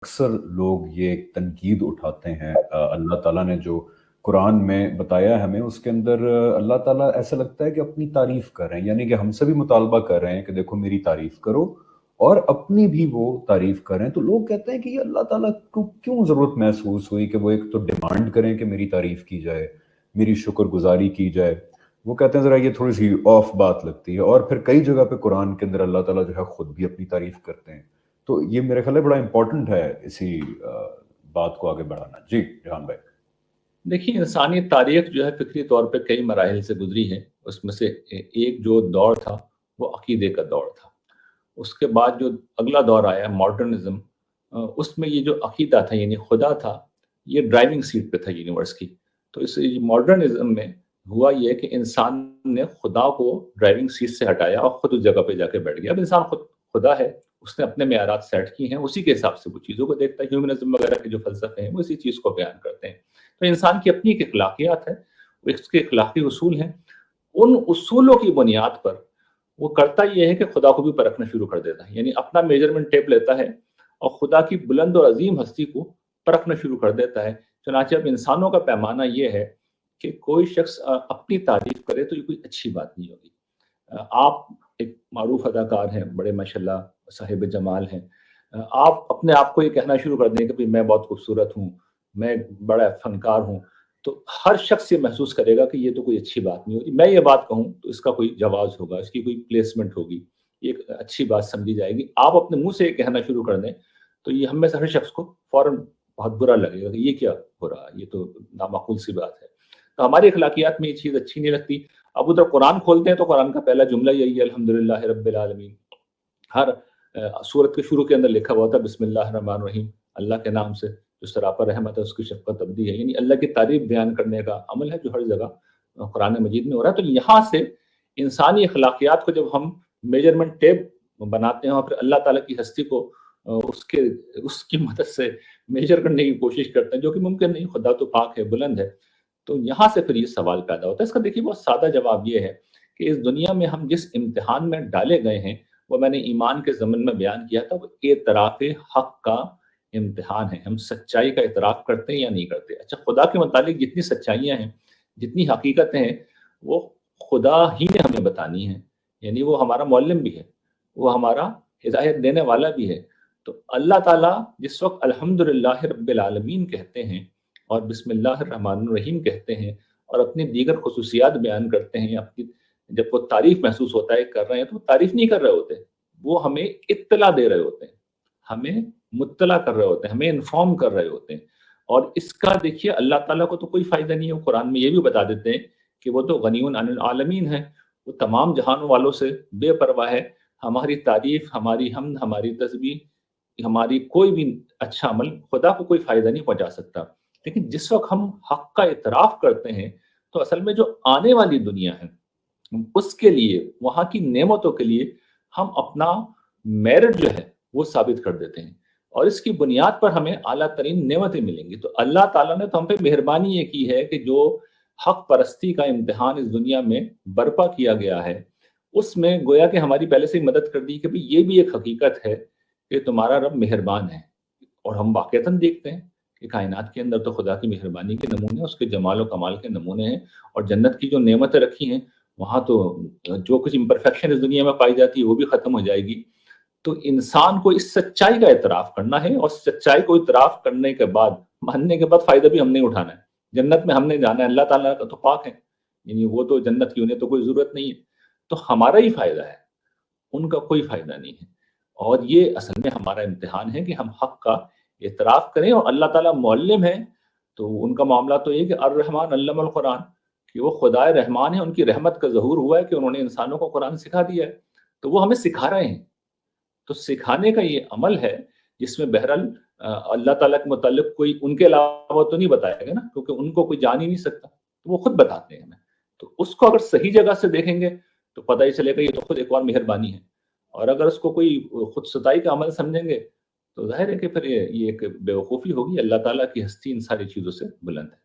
اکثر لوگ یہ ایک تنقید اٹھاتے ہیں اللہ تعالیٰ نے جو قرآن میں بتایا ہے ہمیں، اس کے اندر اللہ تعالیٰ ایسا لگتا ہے کہ اپنی تعریف کر رہے ہیں، یعنی کہ ہم سے بھی مطالبہ کر رہے ہیں کہ دیکھو میری تعریف کرو، اور اپنی بھی وہ تعریف کریں۔ تو لوگ کہتے ہیں کہ یہ اللہ تعالیٰ کو کیوں ضرورت محسوس ہوئی کہ وہ ایک تو ڈیمانڈ کریں کہ میری تعریف کی جائے، میری شکر گزاری کی جائے۔ وہ کہتے ہیں ذرا یہ تھوڑی سی آف بات لگتی ہے، اور پھر کئی جگہ پہ قرآن کے اندر اللہ تعالیٰ جو ہے خود بھی اپنی تعریف کرتے ہیں۔ تو یہ میرے خیال ہے بڑا امپورٹنٹ ہے اسی بات کو آگے بڑھانا۔ جی جہان بھائی۔ دیکھیے، انسانی تاریخ جو ہے فکری طور پہ کئی مراحل سے گزری ہے۔ اس میں سے ایک جو دور تھا وہ عقیدے کا دور تھا۔ اس کے بعد جو اگلا دور آیا ماڈرنزم، اس میں یہ جو عقیدہ تھا یعنی خدا تھا، یہ ڈرائیونگ سیٹ پہ تھا یونیورس کی۔ تو اس ماڈرنزم میں ہوا یہ کہ انسان نے خدا کو ڈرائیونگ سیٹ سے ہٹایا اور خود اس جگہ پہ جا کے بیٹھ گیا۔ اب انسان خود خدا ہے، اس نے اپنے معیارات سیٹ کی ہیں، اسی کے حساب سے وہ چیزوں کو دیکھتا ہے۔ ہیومنزم وغیرہ کے جو فلسفے ہیں وہ اسی چیز کو بیان کرتے ہیں۔ تو انسان کی اپنی ایک اخلاقیات ہے، اس کے اخلاقی اصول ہیں۔ ان اصولوں کی بنیاد پر وہ کرتا یہ ہے کہ خدا کو بھی پرکھنا شروع کر دیتا ہے، یعنی اپنا میجرمنٹ ٹیپ لیتا ہے اور خدا کی بلند اور عظیم ہستی کو پرکھنا شروع کر دیتا ہے۔ چنانچہ اب انسانوں کا پیمانہ یہ ہے کہ کوئی شخص اپنی تعریف کرے تو یہ کوئی اچھی بات نہیں ہوگی۔ آپ ایک معروف اداکار ہیں، بڑے ماشاءاللہ صاحب جمال ہیں، آپ اپنے آپ کو یہ کہنا شروع کر دیں کہ میں بہت خوبصورت ہوں، میں بڑا فنکار ہوں، تو ہر شخص یہ محسوس کرے گا کہ یہ تو کوئی اچھی بات نہیں ہوگی۔ میں یہ بات کہوں تو اس کا کوئی جواز ہوگا، اس کی کوئی پلیسمنٹ ہوگی، یہ ایک اچھی بات سمجھی جائے گی۔ آپ اپنے منہ سے یہ کہنا شروع کر دیں تو یہ ہم میں سے ہر شخص کو فوراً بہت برا لگے گا کہ یہ کیا ہو رہا ہے، یہ تو نامعقول سی بات ہے۔ تو ہماری اخلاقیات میں یہ چیز اچھی نہیں لگتی۔ اب ادھر قرآن کھولتے ہیں تو قرآن کا پہلا جملہ یہی ہے، الحمدللہ رب العالمین۔ ہر سورت کے شروع کے اندر لکھا ہوا تھا بسم اللہ الرحمن الرحیم، اللہ کے نام سے جو سراپا رحمت ہے، اس کی شفقت ابدی ہے، یعنی اللہ کی تعریف بیان کرنے کا عمل ہے جو ہر جگہ قرآن مجید میں ہو رہا ہے۔ تو یہاں سے انسانی اخلاقیات کو جب ہم میجرمنٹ ٹیپ بناتے ہیں اور پھر اللہ تعالیٰ کی ہستی کو اس کی مدد سے میجر کرنے کی کوشش کرتے ہیں، جو کہ ممکن نہیں، خدا تو پاک ہے، بلند ہے۔ تو یہاں سے پھر یہ سوال پیدا ہوتا ہے۔ اس کا دیکھیے بہت سادہ جواب یہ ہے کہ اس دنیا میں ہم جس امتحان میں ڈالے گئے ہیں وہ میں نے ایمان کے ضمن میں بیان کیا تھا، وہ اعتراف حق کا امتحان ہے۔ ہم سچائی کا اعتراف کرتے ہیں یا نہیں کرتے۔ اچھا، خدا کے متعلق جتنی سچائیاں ہیں، جتنی حقیقتیں ہیں، وہ خدا ہی نے ہمیں بتانی ہیں، یعنی وہ ہمارا معلم بھی ہے، وہ ہمارا ہدایت دینے والا بھی ہے۔ تو اللہ تعالیٰ جس وقت الحمدللہ رب العالمین کہتے ہیں اور بسم اللہ الرحمن الرحیم کہتے ہیں اور اپنی دیگر خصوصیات بیان کرتے ہیں، اپنی جب وہ تعریف محسوس ہوتا ہے کر رہے ہیں، تو وہ تعریف نہیں کر رہے ہوتے، وہ ہمیں اطلاع دے رہے ہوتے ہیں، ہمیں مطلع کر رہے ہوتے ہیں، ہمیں انفارم کر رہے ہوتے ہیں۔ اور اس کا دیکھیے اللہ تعالیٰ کو تو کوئی فائدہ نہیں ہے۔ وہ قرآن میں یہ بھی بتا دیتے ہیں کہ وہ تو غنی عن العالمین ہے، وہ تمام جہانوں والوں سے بے پرواہ ہے۔ ہماری تعریف، ہماری حمد، ہماری تسبیح، ہماری کوئی بھی اچھا عمل خدا کو کوئی فائدہ نہیں پہنچا سکتا۔ لیکن جس وقت ہم حق کا اعتراف کرتے ہیں تو اصل میں جو آنے والی دنیا ہے اس کے لیے، وہاں کی نعمتوں کے لیے ہم اپنا میرٹ جو ہے وہ ثابت کر دیتے ہیں، اور اس کی بنیاد پر ہمیں اعلیٰ ترین نعمتیں ملیں گی۔ تو اللہ تعالیٰ نے تو ہم پہ مہربانی یہ کی ہے کہ جو حق پرستی کا امتحان اس دنیا میں برپا کیا گیا ہے، اس میں گویا کہ ہماری پہلے سے ہی مدد کر دی کہ بھی یہ بھی ایک حقیقت ہے کہ تمہارا رب مہربان ہے۔ اور ہم واقعتاً دیکھتے ہیں کہ کائنات کے اندر تو خدا کی مہربانی کے نمونے، اس کے جمال و کمال کے نمونے ہیں، اور جنت کی جو نعمتیں رکھی ہیں وہاں تو جو کچھ امپرفیکشن اس دنیا میں پائی جاتی ہے وہ بھی ختم ہو جائے گی۔ تو انسان کو اس سچائی کا اعتراف کرنا ہے، اور سچائی کو اعتراف کرنے کے بعد، ماننے کے بعد فائدہ بھی ہم نے اٹھانا ہے۔ جنت میں ہم نے جانا ہے، اللہ تعالیٰ کا تو پاک ہے، یعنی وہ تو جنت کی، انہیں تو کوئی ضرورت نہیں ہے، تو ہمارا ہی فائدہ ہے، ان کا کوئی فائدہ نہیں ہے۔ اور یہ اصل میں ہمارا امتحان ہے کہ ہم حق کا اعتراف کریں۔ اور اللہ تعالیٰ معلم ہے تو ان کا معاملہ تو یہ کہ الرحمن علم القرآن، کہ وہ خدائے رحمان ہیں، ان کی رحمت کا ظہور ہوا ہے کہ انہوں نے انسانوں کو قرآن سکھا دیا ہے، تو وہ ہمیں سکھا رہے ہیں۔ تو سکھانے کا یہ عمل ہے جس میں بہرحال اللہ تعالیٰ کے متعلق کوئی ان کے علاوہ تو نہیں بتائے گا نا، کیونکہ ان کو کوئی جان ہی نہیں سکتا، تو وہ خود بتاتے ہیں ہمیں۔ تو اس کو اگر صحیح جگہ سے دیکھیں گے تو پتہ ہی چلے گا یہ تو خود ایک اور مہربانی ہے، اور اگر اس کو کوئی خود ستائی کا عمل سمجھیں گے تو ظاہر ہے کہ پھر یہ ایک بیوقوفی ہوگی۔ اللہ تعالیٰ کی ہستی ان ساری چیزوں سے بلند ہے۔